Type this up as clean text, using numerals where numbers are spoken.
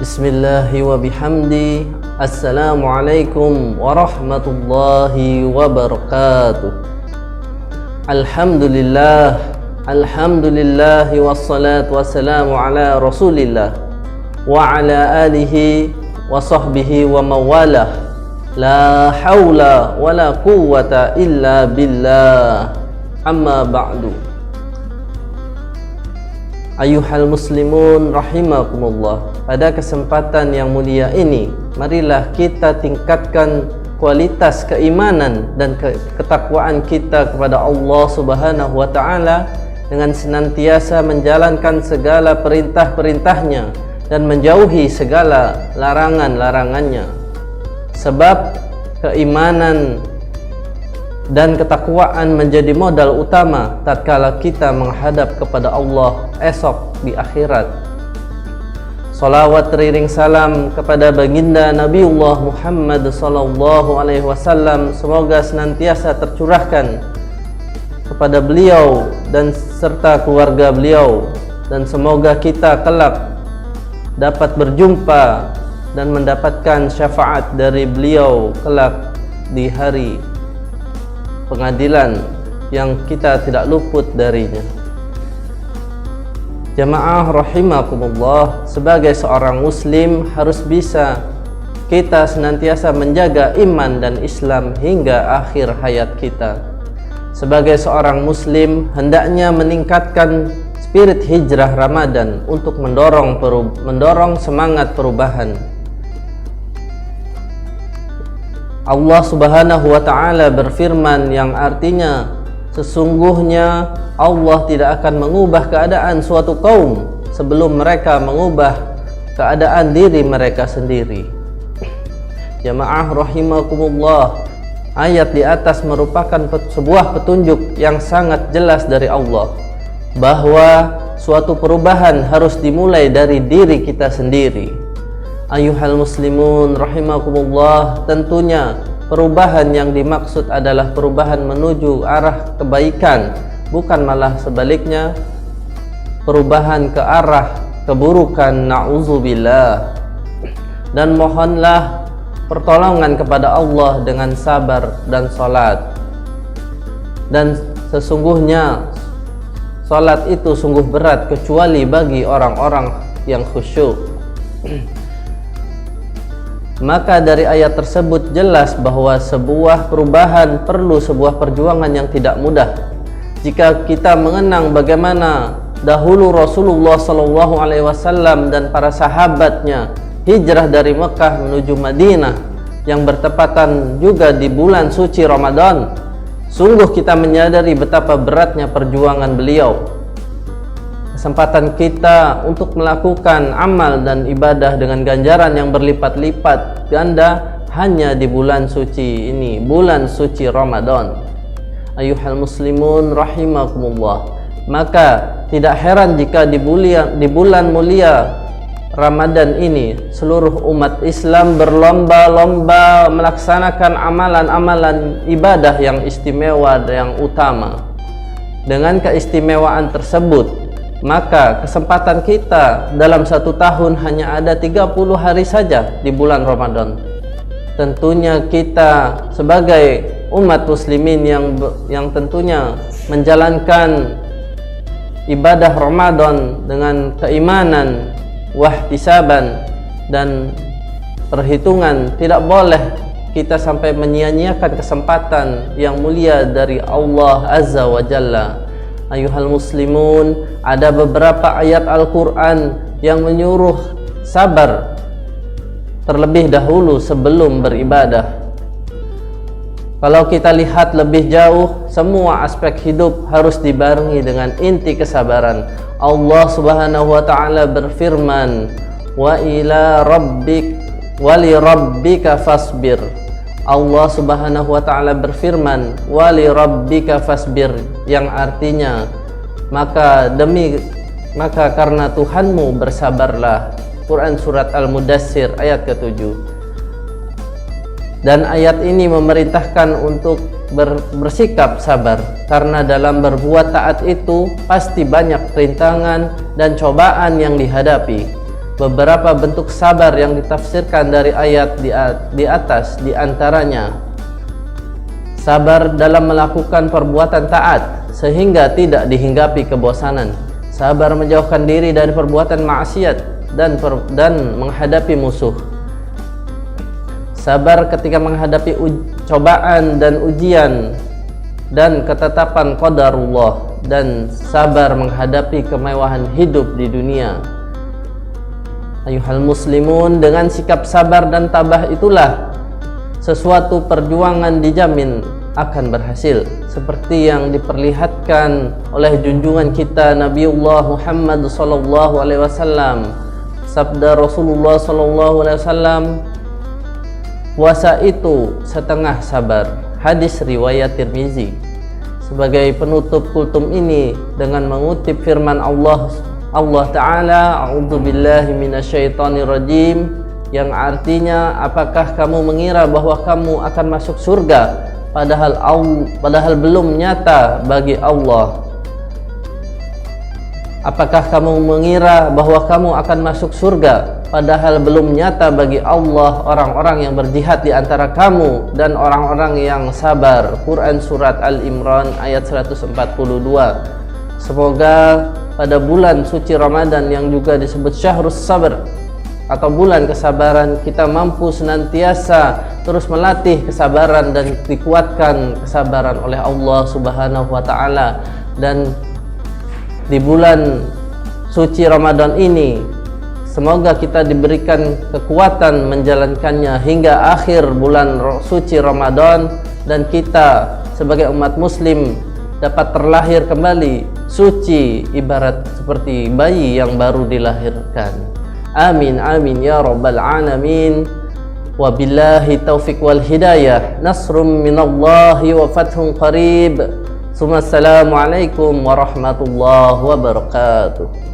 Bismillahi wa bihamdi. Assalamualaikum warahmatullahi wabarakatuh. Alhamdulillah, alhamdulillahi wassalatu wassalamu ala rasulillah wa ala alihi wa sahbihi wa mawalah. La hawla wa la quwwata illa billah. Amma ba'du. Ayuhal muslimun rahimakumullah. Pada kesempatan yang mulia ini, marilah kita tingkatkan kualitas keimanan dan ketakwaan kita kepada Allah Subhanahu wa taala dengan senantiasa menjalankan segala perintah-perintahnya dan menjauhi segala larangan-larangannya. Sebab keimanan dan ketakwaan menjadi modal utama tatkala kita menghadap kepada Allah esok di akhirat. Salawat teriring salam kepada baginda Nabiullah Muhammad sallallahu alaihi wasallam semoga senantiasa tercurahkan kepada beliau dan serta keluarga beliau, dan semoga kita kelak dapat berjumpa dan mendapatkan syafaat dari beliau kelak di hari pengadilan yang kita tidak luput darinya. Jamaah rahimakumullah, sebagai seorang muslim harus bisa kita senantiasa menjaga iman dan Islam hingga akhir hayat kita. Sebagai seorang muslim hendaknya meningkatkan spirit hijrah Ramadan untuk mendorong semangat perubahan. Allah Subhanahu wa taala berfirman yang artinya, sesungguhnya Allah tidak akan mengubah keadaan suatu kaum sebelum mereka mengubah keadaan diri mereka sendiri. Jamaah rahimakumullah, ayat di atas merupakan sebuah petunjuk yang sangat jelas dari Allah bahwa suatu perubahan harus dimulai dari diri kita sendiri. Ayuhal muslimun rahimakumullah, tentunya perubahan yang dimaksud adalah perubahan menuju arah kebaikan, bukan malah sebaliknya perubahan ke arah keburukan, na'udzubillah. Dan mohonlah pertolongan kepada Allah dengan sabar dan salat. Dan sesungguhnya salat itu sungguh berat kecuali bagi orang-orang yang khusyuk. Maka dari ayat tersebut jelas bahwa sebuah perubahan perlu sebuah perjuangan yang tidak mudah. Jika kita mengenang bagaimana dahulu Rasulullah SAW dan para sahabatnya hijrah dari Mekah menuju Madinah yang bertepatan juga di bulan suci Ramadan, sungguh kita menyadari betapa beratnya perjuangan beliau. Kesempatan kita untuk melakukan amal dan ibadah dengan ganjaran yang berlipat-lipat ganda hanya di bulan suci ini, bulan suci Ramadan. Ayuhal muslimun rahimakumullah, maka tidak heran jika di bulan mulia Ramadan ini seluruh umat Islam berlomba-lomba melaksanakan amalan-amalan ibadah yang istimewa dan yang utama. Dengan keistimewaan tersebut, maka kesempatan kita dalam satu tahun hanya ada 30 hari saja di bulan Ramadan. Tentunya kita sebagai umat muslimin yang tentunya menjalankan ibadah Ramadan dengan keimanan, wahtisaban dan perhitungan, tidak boleh kita sampai menyia-nyiakan kesempatan yang mulia dari Allah Azza wa Jalla. Ayuhal muslimun, ada beberapa ayat Al-Quran yang menyuruh sabar terlebih dahulu sebelum beribadah. Kalau kita lihat lebih jauh, semua aspek hidup harus dibarengi dengan inti kesabaran. Allah Subhanahu wa taala berfirman, "Wa ila rabbik wa li rabbika fasbir." Allah Subhanahu wa taala berfirman, "Wali rabbika fasbir," yang artinya maka karena Tuhanmu bersabarlah. Quran surat Al-Mudassir ayat ke-7. Dan ayat ini memerintahkan untuk bersikap sabar, karena dalam berbuat taat itu pasti banyak rintangan dan cobaan yang dihadapi. beberapa bentuk sabar yang ditafsirkan dari ayat di atas, di antaranya sabar dalam melakukan perbuatan taat sehingga tidak dihinggapi kebosanan, sabar menjauhkan diri dari perbuatan maksiat dan menghadapi musuh, sabar ketika menghadapi cobaan dan ujian dan ketetapan qadarullah, dan sabar menghadapi kemewahan hidup di dunia. Ayuhal muslimun, dengan sikap sabar dan tabah itulah sesuatu perjuangan dijamin akan berhasil, seperti yang diperlihatkan oleh junjungan kita Nabiullah Muhammad sallallahu alaihi wasallam. Sabda Rasulullah sallallahu alaihi wasallam, puasa itu setengah sabar. Hadis riwayat Tirmizi. Sebagai penutup kultum ini dengan mengutip firman Allah Ta'ala, a'udzubillahi minasyaitonirrajim, yang artinya, apakah kamu mengira bahwa kamu akan masuk surga padahal belum nyata bagi Allah? Apakah kamu mengira bahwa kamu akan masuk surga padahal belum nyata bagi Allah orang-orang yang berjihad di antara kamu dan orang-orang yang sabar? Quran Surat Al-Imran ayat 142. Semoga pada bulan suci Ramadan yang juga disebut Syahrus Sabr atau bulan kesabaran, kita mampu senantiasa terus melatih kesabaran dan dikuatkan kesabaran oleh Allah Subhanahu wa Ta'ala. Dan di bulan suci Ramadan ini semoga kita diberikan kekuatan menjalankannya hingga akhir bulan suci Ramadan, dan kita sebagai umat muslim dapat terlahir kembali suci ibarat seperti bayi yang baru dilahirkan. Amin amin ya rabbal alamin. Wabillahi taufiq wal hidayah. Nasrum minallahi wa fathun qarib. Assalamualaikum warahmatullahi wabarakatuh.